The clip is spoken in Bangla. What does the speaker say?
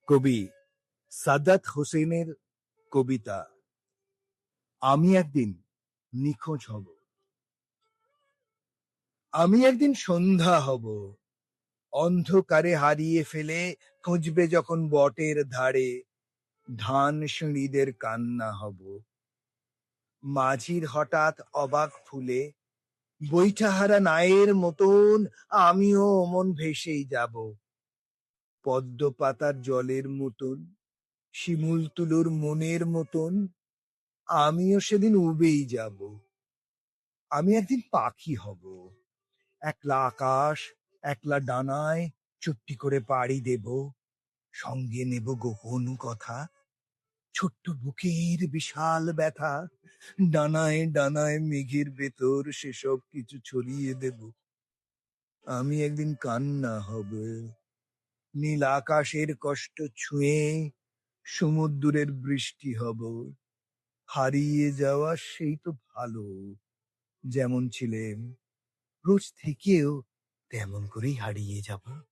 কবি সাদাত হোসেনের কবিতা আমি একদিন নিখোঁজ হব। আমি একদিন সন্ধ্যা হব, অন্ধকারে হারিয়ে ফেলে খুঁজবে যখন বটের ধারে, ধান সিঁড়িদের কান্না হব। মাঝির হঠাৎ অবাক ফুলে বৈঠাহারা নায়ের মতন আমিও অমন ভেসেই যাব। পদ্ম পাতার জলের মতন, শিমুল তুলোর মনের মতন আমিও সেদিন উবেই যাব। আমি একদিন পাখি হব, একলা আকাশ, একলা ডানায় চুপটি করে পাড়ি দেব। সঙ্গে নেব গোপন কথা, ছোট্ট বুকের বিশাল ব্যথা। ডানায় ডানায় মেঘের ভেতর সেসব কিছু ছড়িয়ে দেব। আমি একদিন কান্না হব, নীল আকাশের কষ্ট ছুঁয়ে সমুদ্রের বৃষ্টি হব। হারিয়ে যাওয়া সেই তো ভালো, যেমন ছিলেন রোজ থেকেও তেমন করেই হারিয়ে যাব।